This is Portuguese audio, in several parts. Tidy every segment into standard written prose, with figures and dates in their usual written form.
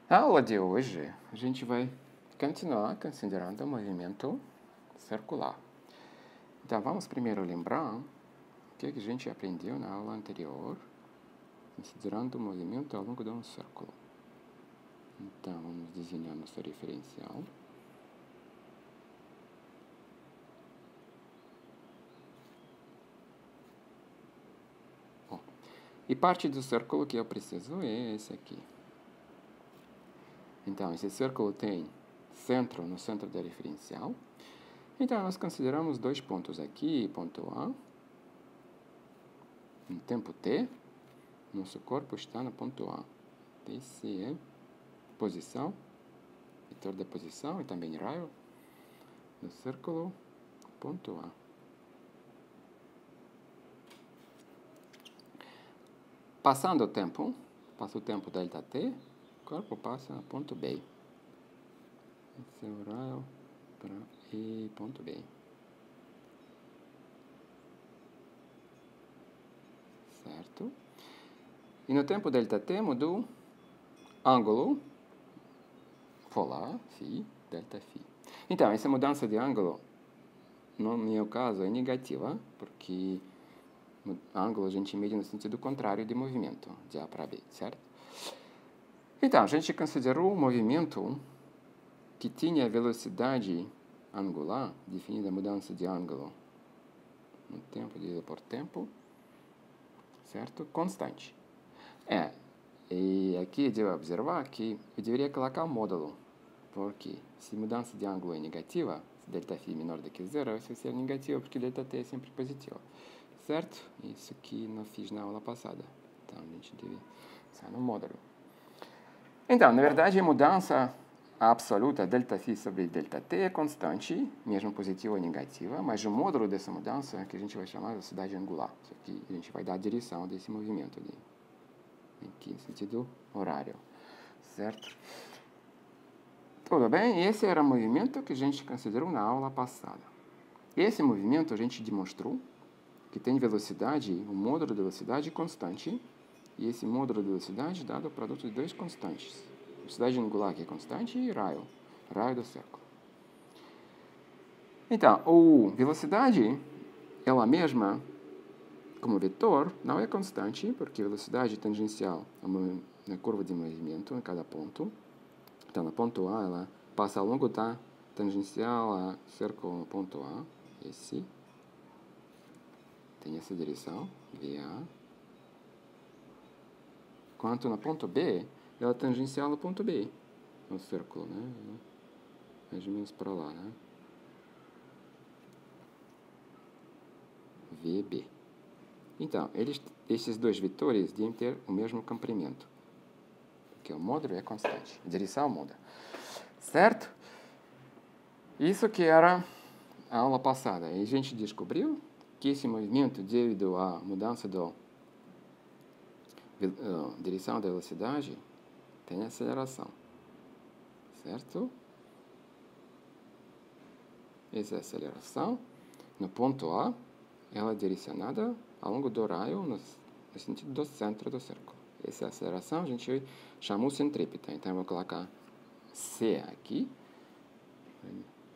Na aula de hoje, a gente vai continuar considerando o movimento circular. Então, vamos primeiro lembrar o que a gente aprendeu na aula anterior, considerando o movimento ao longo de um círculo. Então, vamos desenhar nosso referencial. Bom, e parte do círculo que eu preciso é esse aqui. Então, esse círculo tem centro no centro da referencial. Então, nós consideramos dois pontos aqui, ponto A. No tempo t, nosso corpo está no ponto A. Esse é posição, vetor de posição e também raio do círculo, ponto A. Passando o tempo, passa o tempo delta t, o corpo passa a ponto B. Esse é o raio para E, ponto B. Certo? E no tempo delta t mudou ângulo polar, φ, delta φ. Então, essa mudança de ângulo, no meu caso, é negativa, porque ângulo a gente mede no sentido contrário de movimento, de A para B, certo? Então, a gente considerou o movimento que tinha velocidade angular, definida a mudança de ângulo no tempo dividido por tempo, certo? Constante. E aqui eu devo observar que eu deveria colocar o módulo, porque se mudança de ângulo é negativa, se delta φ é menor do que zero, isso vai ser negativo, porque delta t é sempre positivo, certo? Isso que não fiz na aula passada. Então, a gente deve usar no módulo. Então, na verdade, a mudança absoluta delta φ sobre delta t é constante, mesmo positiva ou negativa, mas o módulo dessa mudança, que a gente vai chamar de velocidade angular. Isso aqui a gente vai dar a direção desse movimento aqui, no sentido horário, certo? Tudo bem? Esse era o movimento que a gente considerou na aula passada. Esse movimento a gente demonstrou que tem velocidade, um módulo de velocidade constante, e esse módulo de velocidade dado o produto de dois constantes. Velocidade angular, que é constante, e raio do círculo. Então, a velocidade, ela mesma, como vetor, não é constante, porque a velocidade tangencial na curva de movimento em cada ponto. Então, no ponto A, ela passa ao longo da tangencial a círculo no ponto A. Esse tem essa direção, VA. Quanto no ponto B, ela é tangencial ao ponto B, no círculo, né? Mais ou menos para lá, né? VB. Então, esses dois vetores devem ter o mesmo comprimento, porque o módulo é constante, a direção muda, certo? Isso que era a aula passada. E a gente descobriu que esse movimento, devido à mudança da direção da velocidade, tem aceleração, certo? Essa aceleração, no ponto A, ela é direcionada ao longo do raio no sentido do centro do círculo. Essa aceleração a gente chamou centrípeta. Então, eu vou colocar C aqui,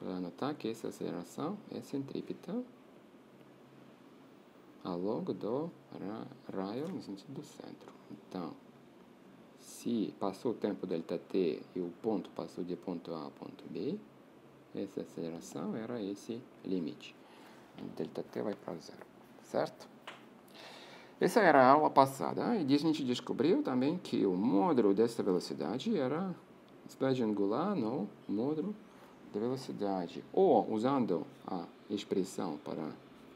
para anotar que essa aceleração é centrípeta ao longo do raio no sentido do centro. Então, se passou o tempo delta t e o ponto passou de ponto A a ponto B, essa aceleração era esse limite. Delta t vai para zero, certo? Essa era a aula passada, e a gente descobriu também que o módulo dessa velocidade era velocidade angular no módulo da velocidade. Ou, usando a expressão para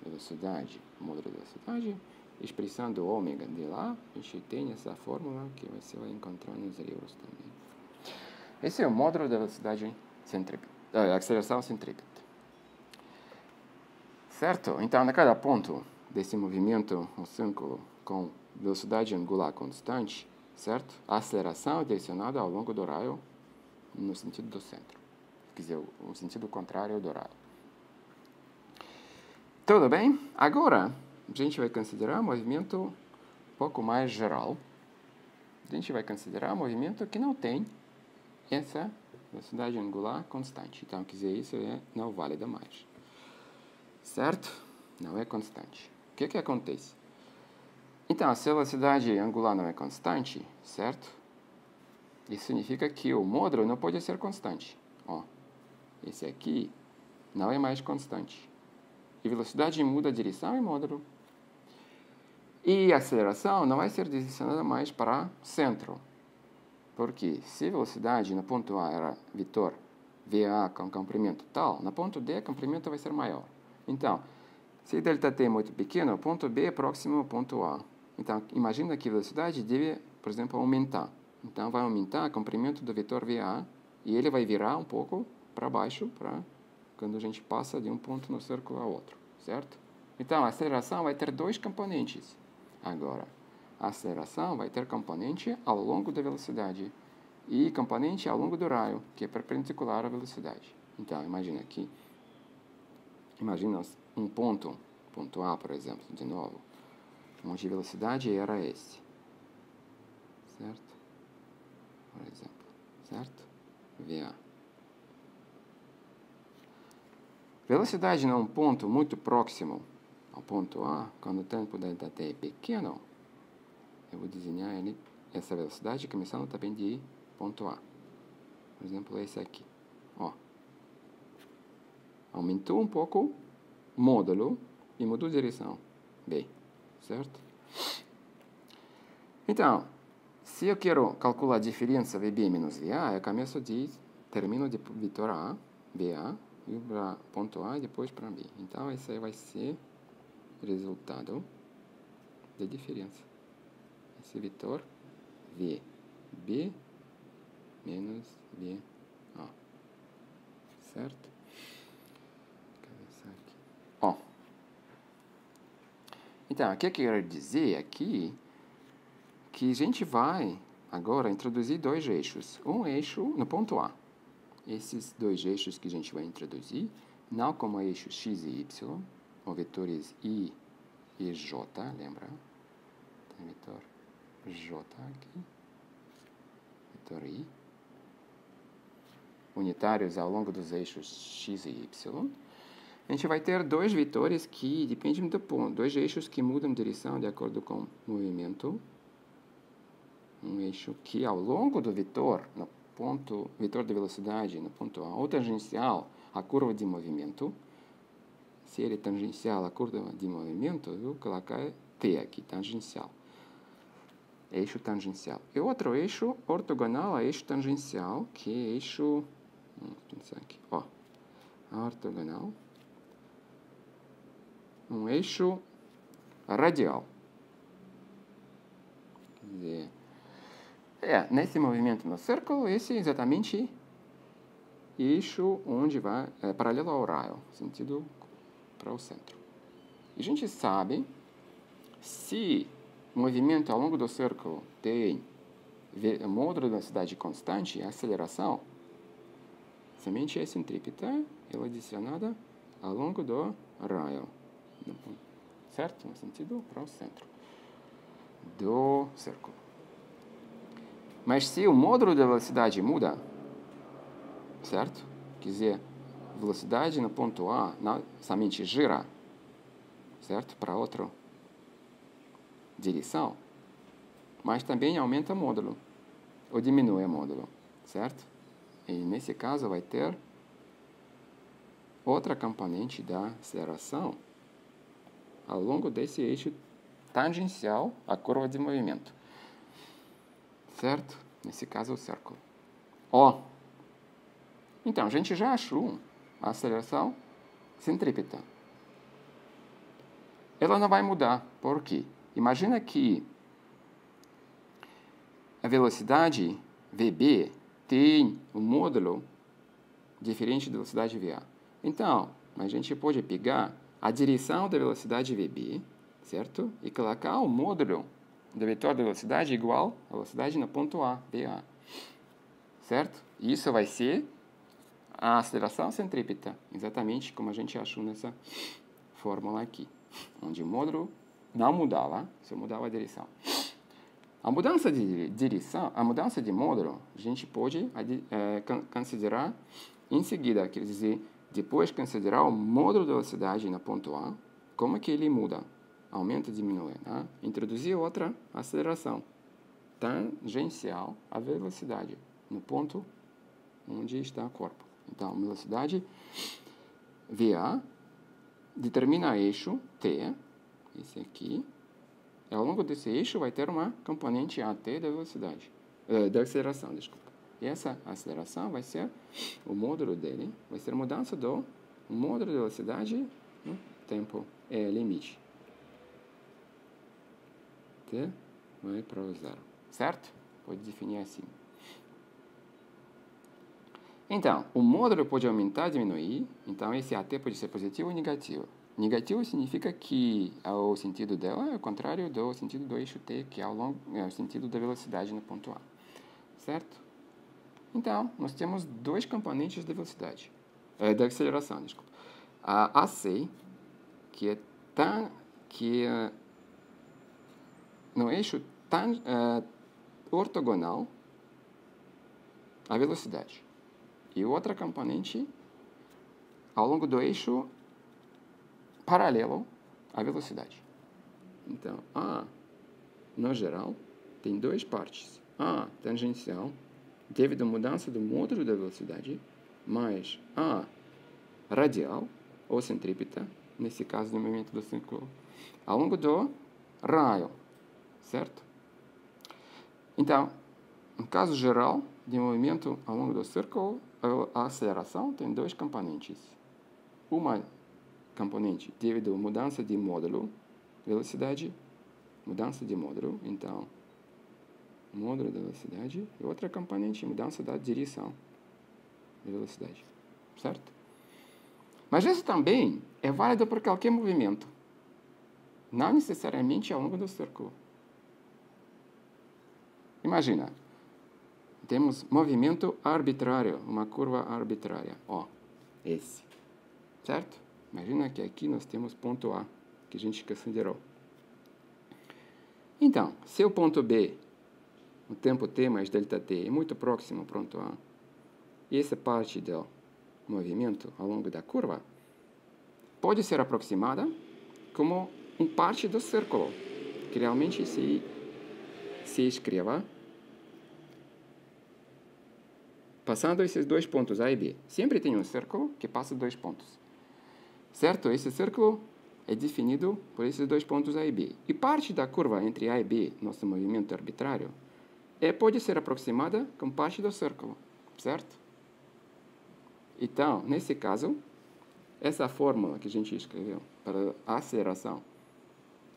velocidade, módulo da velocidade, expressão do ômega de lá, a gente tem essa fórmula que você vai encontrar nos livros também. Esse é o módulo da velocidade centrípeta, aceleração centrípeta. Certo? Então, a cada ponto desse movimento, o círculo com velocidade angular constante, certo? A aceleração é direcionada ao longo do raio no sentido do centro. Quer dizer, o sentido contrário do raio. Tudo bem? Agora, a gente vai considerar um movimento um pouco mais geral. A gente vai considerar um movimento que não tem essa velocidade angular constante. Então, quer dizer, isso não é válida mais. Certo? Não é constante. O que acontece? Então, se a velocidade angular não é constante, certo? Isso significa que o módulo não pode ser constante. Ó, esse aqui não é mais constante. E velocidade muda a direção e módulo. E a aceleração não vai ser direcionada mais para o centro. Porque se a velocidade no ponto A era vetor VA com comprimento tal, no ponto D o comprimento vai ser maior. Então, se ΔT é muito pequeno, o ponto B é próximo ao ponto A. Então, imagina que a velocidade deve, por exemplo, aumentar. Então, vai aumentar o comprimento do vetor VA e ele vai virar um pouco para baixo quando a gente passa de um ponto no círculo a outro, certo? Então, a aceleração vai ter dois componentes. Agora, a aceleração vai ter componente ao longo da velocidade e componente ao longo do raio, que é perpendicular à velocidade. Então, imagina aqui. Imagina um ponto A, por exemplo, de novo, onde a velocidade era S. Certo? Por exemplo. Certo? VA. Velocidade num ponto muito próximo ao ponto A, quando o tempo ΔT é pequeno, eu vou desenhar essa velocidade começando também de ponto A. Por exemplo, esse aqui. Ó. Aumentou um pouco o módulo e mudou a direção. B. Certo? Então, se eu quero calcular a diferença VB menos VA, eu começo termino de vetor A, BA, e para ponto A e depois para B. Então, esse aí vai ser o resultado da diferença. Esse vetor VB menos VA. Certo? Ó. Então, o que eu quero dizer aqui que a gente vai agora introduzir dois eixos. Um eixo no ponto A. Esses dois eixos que a gente vai introduzir, não como eixos x e y, ou vetores I e J, lembra? Tem vetor J aqui. Vetor I. Unitários ao longo dos eixos x e y. A gente vai ter dois vetores que dependem do ponto, dois eixos que mudam de direção de acordo com o movimento. Um eixo que ao longo do vetor, no ponto, vetor de velocidade no ponto A, ou tangencial à curva de movimento, se ele é tangencial à curva de movimento, eu vou colocar T aqui, tangencial. Eixo tangencial. E outro eixo ortogonal a eixo tangencial, que é eixo, vamos pensar aqui, ó, ortogonal. Um eixo radial. Quer dizer, nesse movimento no círculo, esse é exatamente eixo onde vai paralelo ao raio, sentido para o centro. E a gente sabe, se o movimento ao longo do círculo tem módulo de velocidade constante, a aceleração, somente é centrípeta, ela é adicionada ao longo do raio. Certo? No sentido para o centro do círculo. Mas se o módulo da velocidade muda, certo? Quer dizer, velocidade no ponto A não somente gira, certo? Para outra direção, mas também aumenta o módulo, ou diminui o módulo, certo? E nesse caso vai ter outra componente da aceleração ao longo desse eixo tangencial à curva de movimento. Certo? Nesse caso, o círculo. Ó. Então, a gente já achou a aceleração centrípeta. Ela não vai mudar. Por quê? Imagina que a velocidade VB tem um módulo diferente da velocidade VA. Então, a gente pode pegar a direção da velocidade VB, certo? E colocar o módulo do vetor de velocidade igual à velocidade no ponto A, VA. Certo? Isso vai ser a aceleração centrípeta, exatamente como a gente achou nessa fórmula aqui, onde o módulo não mudava, só mudava a direção. A mudança de direção, a mudança de módulo, a gente pode considerar em seguida, quer dizer, depois considerar o módulo de velocidade no ponto A, como que ele muda, aumenta e diminui. Né? Introduzir outra aceleração tangencial à velocidade, no ponto onde está o corpo. Então, velocidade VA determina eixo T, esse aqui. E ao longo desse eixo vai ter uma componente AT da velocidade, da aceleração, desculpa. E essa aceleração vai ser o módulo dele, vai ser a mudança do módulo de velocidade no tempo limite. T vai para o zero, certo? Pode definir assim. Então, o módulo pode aumentar e diminuir, então esse AT pode ser positivo ou negativo. Negativo significa que o sentido dela é o contrário do sentido do eixo T, que é o sentido da velocidade no ponto A. Certo? Então, nós temos dois componentes de velocidade, da aceleração, desculpa. A AC, que é no eixo ortogonal à velocidade. E outra componente ao longo do eixo paralelo à velocidade. Então, A, no geral, tem duas partes. A, tangencial, devido à mudança do módulo da velocidade, mais A, radial, ou centrípeta, nesse caso do movimento do círculo, ao longo do raio, certo? Então, no caso geral de movimento ao longo do círculo, a aceleração tem dois componentes. Uma componente devido à mudança de módulo, velocidade, mudança de módulo, então, módulo da velocidade, e outra componente, mudança da direção de velocidade, certo? Mas isso também é válido para qualquer movimento, não necessariamente ao longo do círculo. Imagina, temos movimento arbitrário, uma curva arbitrária, esse, certo? Imagina que aqui nós temos ponto A, que a gente considerou. Então, se o ponto B, o tempo t mais delta t, é muito próximo ao ponto A, e essa parte do movimento ao longo da curva pode ser aproximada como uma parte do círculo, que realmente se escreva passando esses dois pontos A e B. Sempre tem um círculo que passa dois pontos. Certo? Esse círculo é definido por esses dois pontos A e B. E parte da curva entre A e B, nosso movimento arbitrário, pode ser aproximada com parte do círculo. Certo? Então, nesse caso, essa fórmula que a gente escreveu para a aceleração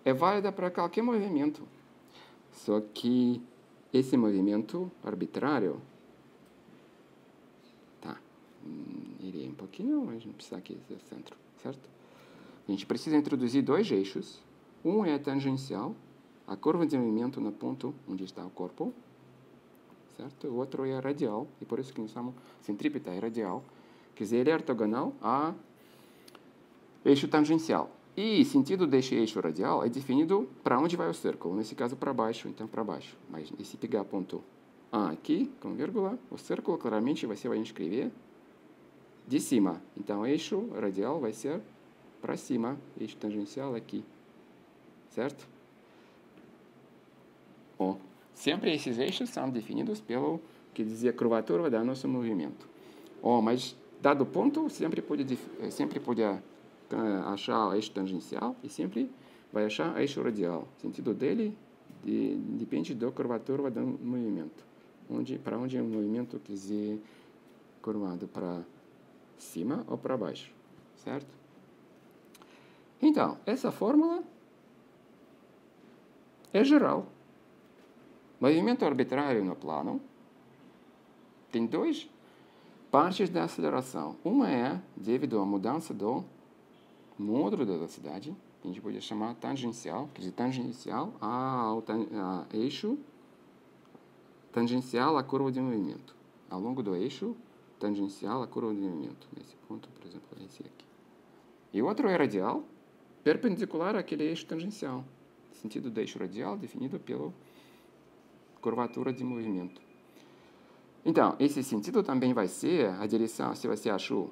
é válida para qualquer movimento. Só que esse movimento arbitrário irei um pouquinho, mas não precisa aqui ser o centro, certo? A gente precisa introduzir dois eixos. Um é tangencial, a curva de movimento no ponto onde está o corpo, certo? O outro é radial, e por isso que nós chamamos centrípeta é radial. Quer dizer, ele é ortogonal a eixo tangencial. E o sentido desse eixo radial é definido para onde vai o círculo, nesse caso para baixo, então para baixo. Mas se pegar ponto A aqui, com vírgula, o círculo claramente você vai escrever de cima. Então, o eixo radial vai ser para cima, eixo tangencial aqui. Certo? Bom, sempre esses eixos são definidos pelo que dizia curvatura do nosso movimento. Mas, dado ponto, sempre pode achar o eixo tangencial e sempre vai achar o eixo radial. O sentido dele depende da curvatura do movimento. Para onde é o movimento quer dizer curvado para cima ou para baixo, certo? Então, essa fórmula é geral. Movimento arbitrário no plano tem duas partes da aceleração. Uma é devido à mudança do módulo da velocidade, que a gente pode chamar tangencial, quer dizer, tangencial ao eixo, tangencial à curva de movimento. Ao longo do eixo, tangencial à curva de movimento. Nesse ponto, por exemplo, é esse aqui. E o outro é radial, perpendicular àquele eixo tangencial. O sentido do eixo radial definido pelo curvatura de movimento. Então, esse sentido também vai ser a direção, se você achou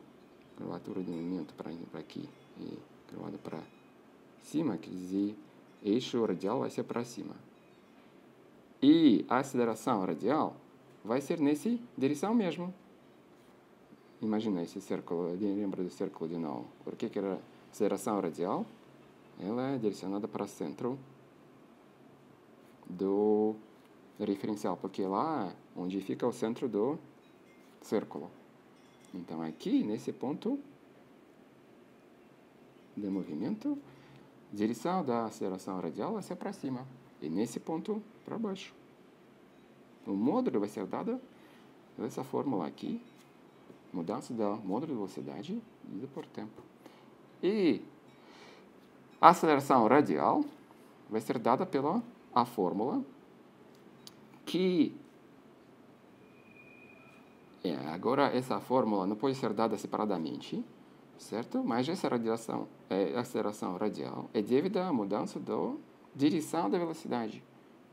curvatura de movimento para aqui e curvada para cima, quer dizer, eixo radial vai ser para cima. E a aceleração radial vai ser nessa direção mesmo. Imagina esse círculo, lembra do círculo de novo. Por que era a aceleração radial? Ela é direcionada para o centro do referencial, porque lá onde fica o centro do círculo. Então, aqui, nesse ponto de movimento, direção da aceleração radial vai ser para cima. E nesse ponto, para baixo. O módulo vai ser dado dessa fórmula aqui. Mudança do módulo de velocidade medida por tempo. E a aceleração radial vai ser dada pela a fórmula que... agora, essa fórmula não pode ser dada separadamente, certo? Mas essa aceleração radial é devida à mudança da direção da velocidade,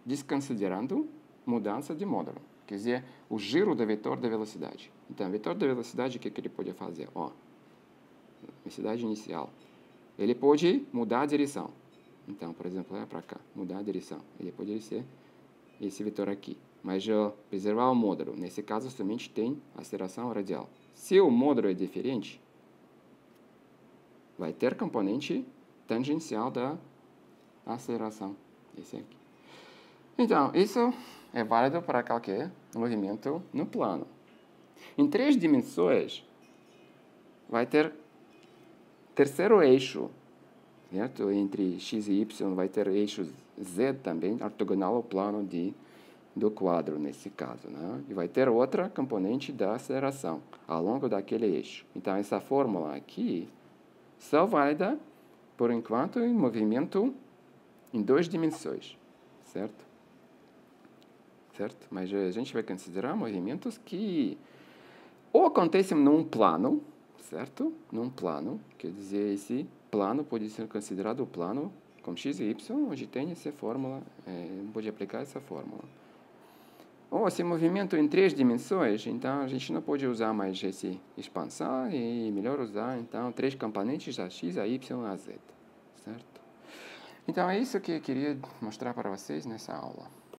desconsiderando mudança de módulo. Quer dizer, o giro do vetor da velocidade. Então, o vetor da velocidade, o que ele pode fazer? Velocidade inicial. Ele pode mudar a direção. Então, por exemplo, para cá, mudar a direção. Ele pode ser esse vetor aqui. Mas preservar o módulo. Nesse caso, somente tem aceleração radial. Se o módulo é diferente, vai ter componente tangencial da aceleração. Esse aqui. Então, isso é válido para qualquer movimento no plano. Em 3 dimensões, vai ter terceiro eixo, certo? Entre x e y vai ter eixo z também, ortogonal ao plano do quadro, nesse caso. Né? E vai ter outra componente da aceleração ao longo daquele eixo. Então, essa fórmula aqui só válida, por enquanto, em movimento em 2 dimensões, certo? Certo? Mas a gente vai considerar movimentos que ou acontecem num plano, certo? Num plano, quer dizer, esse plano pode ser considerado o plano com x e y, onde tem essa fórmula, pode aplicar essa fórmula. Ou esse movimento em 3 dimensões, então a gente não pode usar mais essa expansão e melhor usar, então, 3 componentes, a x, a y, a z, certo? Então, é isso que eu queria mostrar para vocês nessa aula.